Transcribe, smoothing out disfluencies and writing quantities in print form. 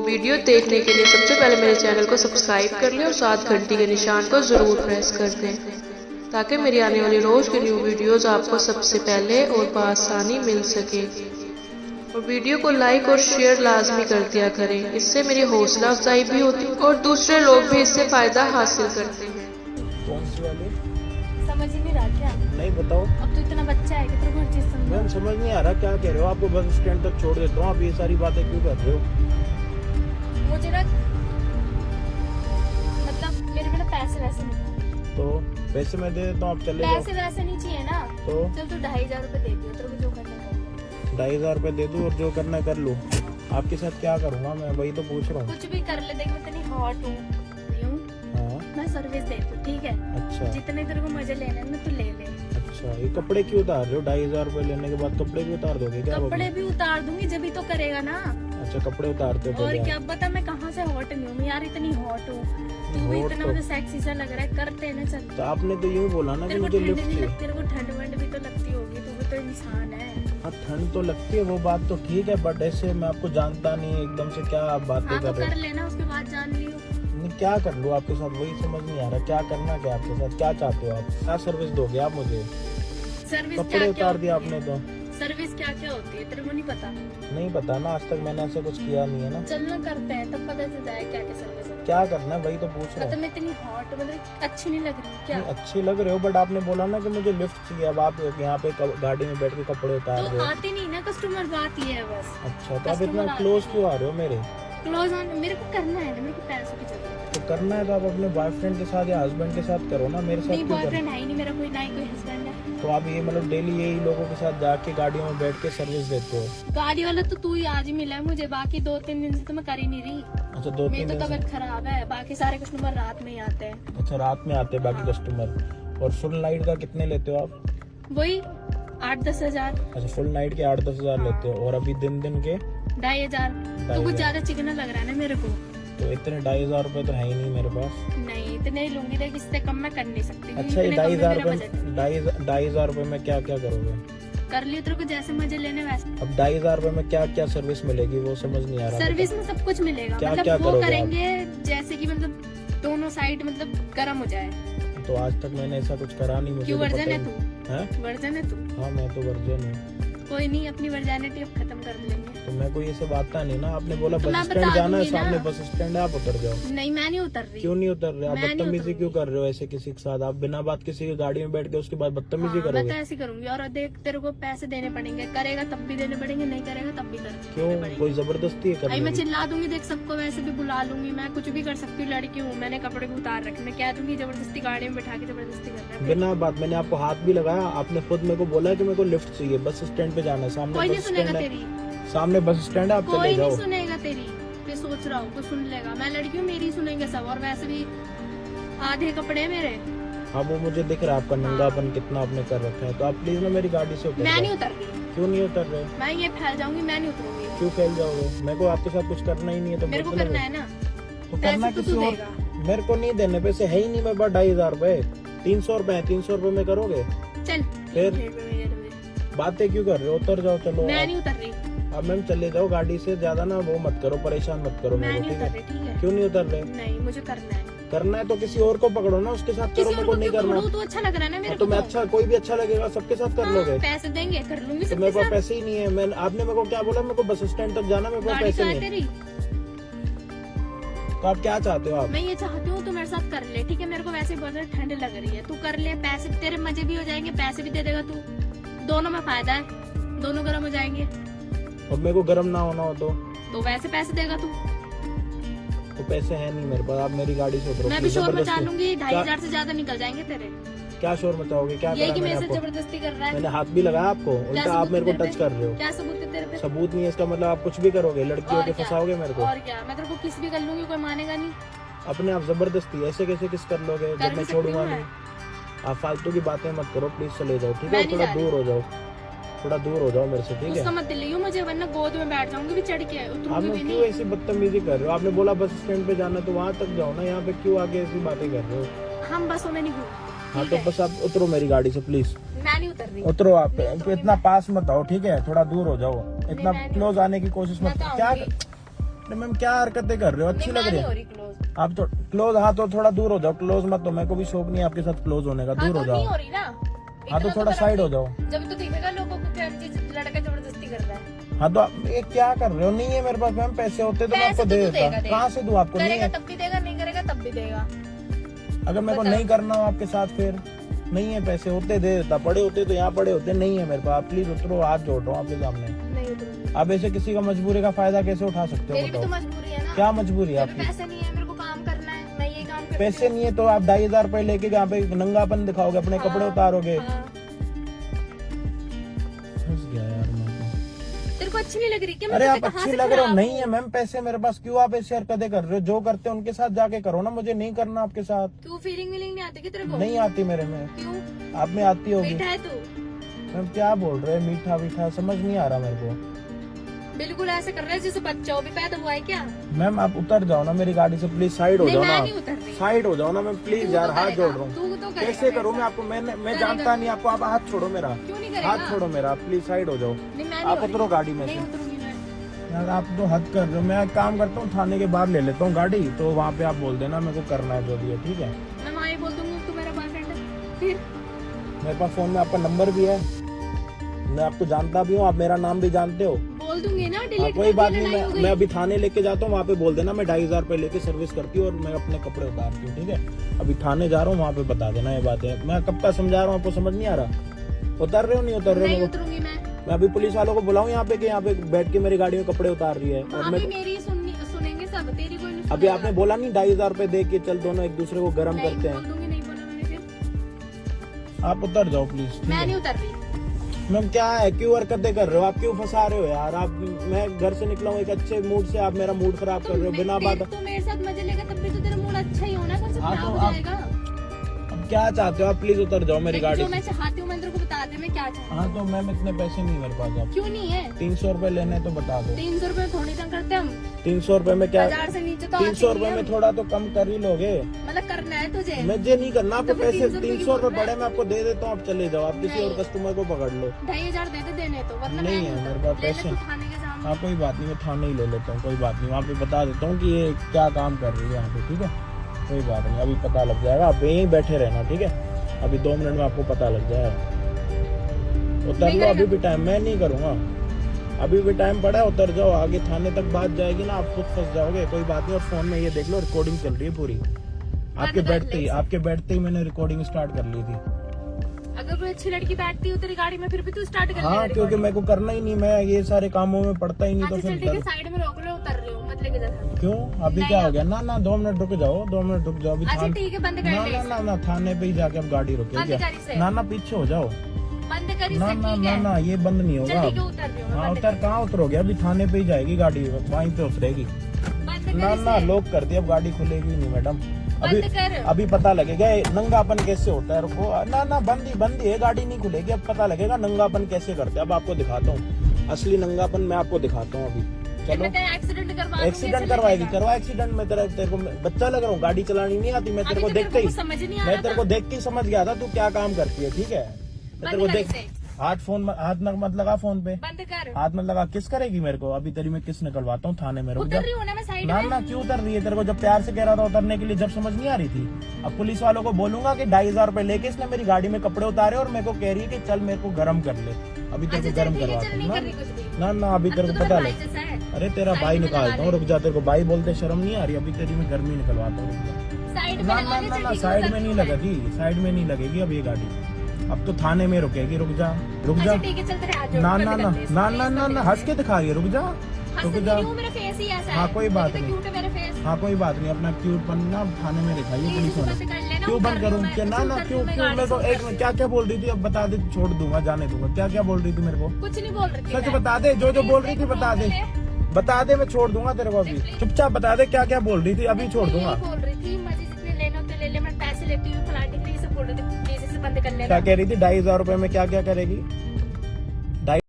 Video देखने के लिए सबसे पहले मेरे चैनल को सब्सक्राइब कर लें और साथ घंटी के निशान को ज़रूर प्रेस कर दें ताकि मेरी आने वाली रोज़ की न्यू वीडियोस आपको सबसे पहले और बआसानी मिल सके। और वीडियो को लाइक और शेयर लाजमी कर दिया करें, इससे मेरी हौसला अफजाई भी होती है और दूसरे लोग भी इससे फ़ायदा हासिल करते हैं। कौन सी वाली? समझ ही नहीं रहा क्या? नहीं बताओ। अब तो इतना बच्चा है कि तेरे को हर चीज मैम समझ नहीं आ रहा क्या कह रहे हो। आपको बस स्टैंड तक छोड़ देता हूँ, आप ये सारी बातें क्यों कर रहे हो? मुझे ना मतलब मेरे बिना पैसे वैसे नहीं। तो पैसे मैं दे देता हूँ, आप चले जाओ। पैसे वैसे नहीं चाहिए ना, तो चल तू 2500 रुपए दे दियो, तेरे को जो करना है 2500 रुपए दे दूँ और जो करना कर लूँ। आपके साथ क्या करूँगा मैं, वही तो पूछ रहा हूँ। कुछ भी कर ले, देख मैं इतनी हॉट हूँ। मैं सर्विस देती हूँ, ठीक है? अच्छा जितने तेरे को मजे लेने हैं ना तू ले ले। अच्छा, ये कपड़े क्यों उतार रहे हो? 2500 रुपए लेने के बाद कपड़े भी उतार दोगे क्या? कपड़े भी उतार दूंगी जब भी तो करेगा ना। अच्छा कपड़े उतारते हो और क्या बता मैं कहाँ से हॉट नहीं हूँ यार, इतनी हॉट हूँ। तू भी इतना मुझे सेक्सी सा लग रहा है, करते हैं ना चल। तो आपने तो यूँ बोला ना कि मुझे लिफ्ट चाहिए। तेरे को ठंड वंड भी तो लगती होगी, तू भी तो इंसान है। हाँ ठंड तो लगती है, वो बात तो ठीक है, बट ऐसे मैं आपको जानता नहीं एकदम से क्या आप बातें कर रहे हो। कर लेना उसके बाद जान लियो। नहीं क्या कर लूँ आपके साथ, वही समझ नहीं आ रहा। क्या करना क्या आपके साथ, क्या चाहते हो आप? क्या सर्विस दोगे आप मुझे? सर्विस कपड़े उतार दिया आपने तो। सर्विस क्या क्या होती है तेरे को नहीं पता? नहीं पता ना, आज तक मैंने ऐसा कुछ किया नहीं है ना। चलना करते हैं तब पता चल जाए क्या क्या सर्विस है। क्या करना है वही तो पूछ रहा हूँ। मतलब मैं इतनी हॉट मतलब अच्छी नहीं लग रही क्या? नहीं, अच्छी लग रहे हो, बट आपने बोला ना कि मुझे लिफ्ट चाहिए। अब आप यहाँ पे गाड़ी में बैठ के कपड़े उतार रहे तो हो। आती नहीं ना कस्टमर, बात ये है बस। अच्छा तो आप इतना क्लोज क्यों आ रहे हो मेरे? क्लोज ऑन मेरे को करना है ना, मेरे को पैसों की जरूरत है। तो करना है तो आप अपने बॉयफ्रेंड के साथ या हस्बैंड के साथ करो ना, मेरे साथ नहीं क्यों करो? बॉयफ्रेंड है ही नहीं मेरा कोई, ना ही कोई हस्बैंड है। तो आप ये मतलब डेली यही लोगों के साथ जाके गाड़ियों में बैठ के सर्विस देते हो? गाड़ी वाला तो तू ही आज ही मिला है मुझे, बाकी 2-3 दिन से तो मैं कर ही नहीं रही। अच्छा 2-3 मेरी दिन तो से। तबीयत खराब है, बाकी सारे कस्टमर रात में ही आते हैं। अच्छा रात में आते हैं बाकी कस्टमर। और फुल नाइट का कितने लेते हो आप? वही 8-10 हजार। अच्छा फुल नाइट के 8-10 हजार लेते हो, और अभी दिन दिन के 2500। तो कुछ ज्यादा चिकना लग रहा है ना मेरे को। तो इतने 2500 रुपए तो है ही नहीं मेरे पास। नहीं इतने ही लूंगी, देख इससे कम मैं कर नहीं सकती। अच्छा ये 2500 रुपए में क्या क्या करोगे? कर लियो तेरे को जैसे मजे लेने वैसे। अब 2500 रुपए में क्या क्या सर्विस मिलेगी वो समझ नहीं आ रहा। सर्विस में सब कुछ मिलेगा, क्या मतलब क्या वो करोगे करेंगे जैसे कि मतलब दोनों साइड मतलब गर्म हो जाए। तो आज तक मैंने ऐसा कुछ करा नहीं, मुझे क्यों तो पता वर्जन है ही तू? हैं? वर्जन है तू? हाँ मैं तो वर्जन हूँ। कोई नहीं, अपनी वर्जनिटी अब खत्म कर लेंगे। तो मैं कोई ऐसे बात नहीं ना, आपने बोला तो बस मैं स्टैंड बता जाना है, दूंगी ना। सामने बस स्टैंड है, आप उतर जाओ। नहीं मैं नहीं उतर रही। क्यों नहीं उतर रहे आप? मैं नहीं बदतमीजी उतरूंगी। क्यों कर रहे हो ऐसे किसी के साथ? आप बिना बात किसी की गाड़ी में बैठ के उसके बाद बदतमीजी मैं तो करोगे? ऐसे करूंगी। और देख तेरे को पैसे देने पड़ेंगे, करेगा तब भी देने पड़ेंगे, नहीं करेगा तब भी क्यों? देने कोई जबरदस्ती है पड़ेंगे। करने मैं की? चिल्ला दूंगी, देख सबको वैसे भी बुला लूंगी, मैं कुछ भी कर सकती हूँ, लड़की हूँ। मैंने कपड़े भी उतार रखे, मैं कह दूंगी जबरदस्ती गाड़ी में बैठा के जबरदस्ती करना है। बिना बात मैंने आपको हाथ भी लगाया, आपने खुद मेरे को बोला कि मेरे को लिफ्ट चाहिए, बस स्टैंड पे जाना है, सामने कोई नहीं बस सुनेगा स्टैंड है। तेरी, सामने बस स्टैंड है, आप चले कोई नहीं जाओ। सुनेगा तेरी। मैं सोच रहा हूँ कोई सुन लेगा, मैं लड़की हूँ, मेरी सुनेंगे सब। और वैसे भी आधे कपड़े हैं मेरे। हाँ वो मुझे दिख रहा है आपका नंगापन कितना आपने कर रखा है। तो आप प्लीज ना मेरी गाड़ी से उतर मैं नहीं जाओ। उतर रही, क्यों नहीं उतर रहे? मैं ये फैल जाऊंगी, मैं नहीं उतरूंगी। क्यों फैल जाओगे? मेरे को आपके साथ कुछ करना ही नहीं है तो मेरे को मतलब करना है ना। तो करना पैसे तो किसी तू और। देगा। मेरे को नहीं देने, पैसे है ही नहीं मेरे पास। 2500 रुपए 300 रुपए है, 300 रुपए में करोगे? चल फिर बातें क्यों कर रहे हो? उतर जाओ चलो। मैं नहीं उतर रही, अब मैम चले जाओ गाड़ी से, ज्यादा ना वो मत करो, परेशान मत करो मैं मेरे नहीं को, उतर ठीक रही, ठीक है? है? क्यों नहीं उतर रहे? नहीं मुझे करना है। करना है तो किसी और को पकड़ो ना, उसके साथ करो, किसी मेरे और को को नहीं क्यों करना। पकड़ूं? तो अच्छा लग रहा है ना मेरे तो को। मैं अच्छा, कोई भी अच्छा लगेगा, सबके साथ कर लोगे? पैसे देंगे, कर लूंगी तो सबके मेरे पास साथ। पैसे ही नहीं है। मैं आपने मेरे को क्या बोला? मेरे को बस स्टैंड तक जाना, मेरे पास गाड़ी पैसे तो है नहीं है। तेरी। तो आप क्या चाहते हो? आप मैं ये चाहती हूँ तू मेरे साथ कर ले, ठीक है? मेरे को वैसे बहुत ज्यादा ठंड लग रही है, तू कर ले। पैसे तेरे मजे भी हो जाएंगे, पैसे भी दे देगा तू, दोनों में फायदा है, दोनों गर्म हो जाएंगे। और मेरे को गर्म ना होना हो तो वैसे पैसे देगा तू। तो पैसे है नहीं मेरे पास। आप मेरी गाड़ी से उतरो। मैं भी शोर मचा जबरदस्ती लूंगी, 2500 से ज्यादा निकल जाएंगे तेरे। क्या शोर मचाओगे? क्या यही करा कि मैंने मेरे से आपको? जबरदस्ती कर रहा है। मैंने हाथ भी लगाया आपको, क्या उल्टा आप सबूत मेरे को है तेरे टच पे? कर रहे हो। क्या सबूत है तेरे पे? सबूत नहीं है इसका मतलब आप कुछ भी करोगे, लड़की और होके क्या? फंसाओगे मेरे को। और क्या, मैं तेरे को किस भी कर लूंगी, कोई मानेगा नहीं। अपने आप जबरदस्ती ऐसे कैसे किस कर लोगे कर जब भी मैं सकती छोड़ूंगा हूँ नहीं। आप फालतू की बातें मत करो प्लीज, चले जाओ ठीक मैं है? नहीं थोड़ा जा रही। दूर हो जाओ, थोड़ा दूर हो जाओ मेरे से, ठीक उसका है? मत दिलाइयो मुझे, वरना गोद में बैठ जाऊंगी भी चढ़ के, उतरूंगी आप भी लोग क्यों नहीं। ऐसी बदतमीजी कर रहे हो? आपने बोला बस स्टैंड पे जाना तो वहाँ तक जाओ ना, यहाँ पे क्यों आगे ऐसी बातें कर रहे हो? हम बसों में नहीं घूम। हाँ तो बस आप उतरो मेरी गाड़ी से प्लीज, मैं नहीं उतर रही। उतरो। आप इतना पास मत आओ, ठीक है? थोड़ा दूर हो जाओ, इतना मैं नहीं- क्लोज आने की कोशिश मैं मत तो करो। क्या आऊंगी। मैम क्या हरकतें कर रहे हो, अच्छी लग रही हो है। रही क्लोज। आप तो क्लोज, हाँ तो थोड़ा दूर हो जाओ, क्लोज मत हो, मेरे को भी शौक नहीं है आपके साथ क्लोज होने का, दूर हो नहीं हो जाओ। रही ना। हाँ तो इतना थोड़ा साइड हो जाओ। जब तो दिखेगा लोगों को क्या चीज लड़का जबरदस्ती कर रहा है। हाँ तो आप ये क्या कर रहे हो, नहीं है मेरे पास मैम, पैसे होते तो मैं आपको दे देता। कहाँ से दूं आपको, नहीं करेगा है। तब भी देगा, नहीं करेगा तब भी देगा। अगर मेरे को नहीं करना हो आपके साथ, फिर नहीं है, पैसे होते दे देता, पड़े होते तो यहाँ पड़े होते, नहीं है मेरे पास। आप प्लीज उतरो, हाथ जोड़ रहा हूँ आपके सामने। नहीं उतरूंगी। आप ऐसे किसी का मजबूरी का फायदा कैसे उठा सकते हो, मेरी भी तो बताओ। मजबूरी है ना। क्या मजबूरी है मेरे आपकी? पैसे नहीं है, मेरे को काम करना है, मैं ये काम करती पैसे नहीं है तो आप 2,500 रुपए लेके यहाँ पे नंगापन दिखाओगे, अपने हाँ, कपड़े उतारोगे। हाँ। फंस गया यार मैं तो। तेरे को अच्छी नहीं लग रही क्या? अरे मैं आप कहाँ अच्छी से लग रहे हो, खराब नहीं हूँ? है मैम पैसे मेरे पास, क्यों आप ऐसे हरकतें कर रहे हो? जो करते हैं उनके साथ जाके करो ना, मुझे नहीं करना आपके साथ। क्यों फीलिंग वीलिंग नहीं आती क्या तेरे को? नहीं आती मेरे में, क्यों? आप में आती होगी। मीठा है तू? मैम क्या बोल रहे हैं, मीठा मीठा समझ नहीं आ रहा मेरे को। बिल्कुल ऐसे कर रहा है जैसे बच्चा हो, भी पैदा हुआ है क्या? मैम आप उतर जाओ ना मेरी गाड़ी से, प्लीज साइड हो नहीं, जाओ मैं ना, नहीं उतर रही। साइड हो जाओ ना मैम, प्लीज तू यार, तो हाथ करेगा, जोड़ रहा हूँ। तू तो करेगा कैसे करूँ मैं ऐसा। आपको, मैं करेगा। जानता नहीं आपको, आप हाथ छोड़ो मेरा, क्यों नहीं करेगा? हाथ छोड़ो मेरा, प्लीज साइड हो जाओ। नहीं, मैं आप नहीं उतरो गाड़ी में नहीं से। उतरूंगी मैं। यार आप तो हद कर रहे हो, मैं एक काम करता हूँ, थाने के बाहर ले लेता हूँ गाड़ी, तो वहाँ पे आप बोल देना मेरे को करना है जो भी है, ठीक है। मैं वहाँ ये बोल दूंगी तू मेरा बॉयफ्रेंड है, फिर मेरे पास फोन में आपका नंबर भी है, मैं आपको जानता भी हूँ, आप मेरा नाम भी जानते हो। बोल दूंगी ना, हाँ डिलीट कोई बात नहीं, मैं अभी थाने लेके जाता हूँ, वहाँ पे बोल देना मैं 2,500 रुपए लेके सर्विस करती हूँ और मैं अपने कपड़े उतारती हूँ, ठीक है। अभी थाने जा रहा हूँ, वहाँ पे बता देना ये बात है। मैं कब का समझा रहा हूँ, आपको समझ नहीं आ रहा? उतर रहे हो नहीं उतर रहे नहीं हो? उतरूंगी मैं। मैं अभी पुलिस वालों को बुलाऊं यहाँ पे कि यहाँ पे बैठ के मेरी गाड़ी में कपड़े उतार रही है, और वहाँ मैं भी मेरी सुनेंगे सब, तेरी कोई नहीं अभी सुनेगा। आपने बोला नहीं 2,500 रुपए दे के चल दोनों एक दूसरे को गर्म नहीं, करते बोल हैं। दूंगी, नहीं बोला मैंने फिर। आप उतर जाओ प्लीज। मैं नहीं उतर रही। मैम क्या है, क्यों हरकतें कर रहे हो आप, क्यों फंसा रहे हो यार आप? मैं घर से निकला हूँ एक अच्छे मूड से, आप मेरा मूड खराब कर रहे हो बिना बात। तू मेरे साथ मजे लेगा तब भी तो तेरा मूड अच्छा ही होना, कुछ हाँ, खराब तो हो आप- जाएगा। अब क्या चाहते हो आप, प्लीज उतर जाओ मेरी गाड़ी जो से। मैं चाहती हूँ मैं तेरे को बता दे मैं क्या चाहती हूँ। हाँ तो मैम इतने पैसे नहीं मेरे पास, आप क्यों नहीं है? 300 रुपए लेने हैं तो बता दो। 300 रुपए थोड़ी तंग करते हम। 300 रुपए में क्या, 1000 से नीचे तो 300 रुपए में थोड़ा तो कम कर ही लोगे। मतलब करना है तुझे। मुझे नहीं करना आपको तो फिर पैसे, 300 300 रुपए बड़े मैं आपको दे देता हूँ, आप चले जाओ, आप किसी और नहीं। कस्टमर को पकड़ लो। 2,500 दे दे देने तो, वरना नहीं मैं है उतर- मेरे पास ले ले पैसे। तू थाने के सामने। हाँ कोई बात नहीं, मैं थाने ही ले लेता हूँ, कोई बात नहीं, वहाँ पे बता देता हूँ कि ये क्या काम कर रही है यहाँ पे, ठीक है। कोई बात नहीं, अभी पता लग जाएगा, आप यहीं बैठे रहना, ठीक है। अभी 2 मिनट में आपको पता लग जाएगा। उतर लो, अभी भी टाइम, मैं नहीं करूँगा, अभी भी टाइम पड़ा है, उतर जाओ। आगे थाने तक बात जाएगी ना, आप खुद फंस जाओगे, कोई बात नहीं। और फोन में ये देख लो रिकॉर्डिंग चल रही है पूरी, आपके बैठते ही मैंने रिकॉर्डिंग स्टार्ट कर ली थी। अगर कोई अच्छी लड़की बैठती हो तेरी गाड़ी में फिर भी तू स्टार्ट कर हाँ लेगा क्योंकि recording। मेरे को करना ही नहीं, मैं ये सारे कामों में पड़ता ही नहीं, तो अच्छा फिर चल ठीक है, साइड में रोक लो, उतर रहे हो, मत लेके जा थाने। क्यों अभी क्या हो गया? ना ना 2 मिनट रुक जाओ, 2 मिनट रुक जाओ अभी। अच्छा थाने ठीक है, बंद कर ना ले ना इसे। ना ना थाने पे ही जाके अब गाड़ी रोके बंद क्या? कर इसे। ना ना पीछे हो जाओ, बंद कर ना इसे, ना ठीक ना है। ना ये बंद नहीं होगा चल ठीक है, अब। उतर रही हूँ मैं, हाँ बंद उतर, कहाँ उतरोगे? अभी थाने पे ही जाएगी गाड़ी, वहीं पे उतरेगी। बंद कर ना ना इसे। लॉक कर दिया, अब गाड़ी खुलेगी नहीं मैडम। अभी बंद कर। अभी पता लगेगा ये नंगापन कैसे होता है। रुको, ना ना बंद ही है, गाड़ी नहीं खुलेगी, अब पता लगेगा नंगापन कैसे करते हैं। अब आपको दिखाता हूँ असली नंगापन, मैं आपको दिखाता हूँ अभी। चलो मैं तेरा एक्सीडेंट करवा एक्सीडेंट करवाएगी, करवा एक्सीडेंट में तेरे को बच्चा लग रहा हूँ, गाड़ी चलानी नहीं आती, मैं तेरे को देखते ही, समझ नहीं आ मैं रहा तेरे को देख के ही समझ गया था तू क्या काम करती है, ठीक है। मैं तेरे को देख, इसे। हाथ मत लगा फोन पे, बंद कर। हाथ मत लगा। किस करेगी मेरे को? अभी तेरी मैं किस निकलवाता हूँ थाने में, रुक जा। उतर रही हूँ ना मैं साइड ना में। ना क्यों उतर रही है? तेरे को जब प्यार से कह रहा था उतरने के लिए, जब समझ नहीं आ रही थी। अब पुलिस वालों को बोलूंगा कि 2,500 रुपए लेके इसने मेरी गाड़ी में कपड़े उतारे और मेरे को कह रही है कि चल मेरे को गर्म कर ले। अभी तेरे को गर्म करवाता हूँ ना ना, अभी तेरे को पता लग। अरे तेरा भाई निकालता हूँ, रुक जा। तेरे को भाई बोलते शर्म नहीं आ रही? अभी तेरी मैं गर्मी निकलवाता हूँ, रुक जा। साइड ना ना ना ना साइड में नहीं लगेगी, साइड में नहीं लगेगी अब ये गाड़ी, अब तो थाने में रुकेगी। रुक जा रुक जा। ठीक है, चल तेरे हाथ जोड़, ना बंद ना कर ना दे इसे, ना please ना ना बंद ना कर हंस के दिखा रही है, रुक जा हंस रुक नहीं जा। रही हूँ, मेरा फेस ही ऐसा है। हाँ कोई बात कितना नहीं, क्यूट है मेरा फेस। हाँ कोई बात नहीं, अपना क्यूट बनना थाने में दिखाइए Please पुलिस वाले। बंद कर लेना, क्यों बंद उतर रही करूँ? हूँ मैं, क्या ना ना उतर रही क्यों हूँ मैं क्यों? गाड़ी मैं तो से, एक मिनट, क्या क्या बोल रही थी? अब बता दे, छोड़ दूंगा, जाने दूंगा। क्या क्या बोल रही थी मेरे को? कुछ नहीं बोल रही थी सच मैं। बता दे, जो जो बोल रही थी बता दे, बता दे, मैं छोड़ दूंगा तेरे को अभी। चुपचाप बता दे क्या क्या बोल रही थी, अभी छोड़ दूंगा। यही बोल रही थी, मुझे जितने लेना उतने ले ले, मैं पैसे लेती हूँ, फलाने के लिए सब बोल रही थी, प्लीज इसे बंद कर लेना। क्या कह रही थी? 2,500 रुपए में क्या क्या करेगी?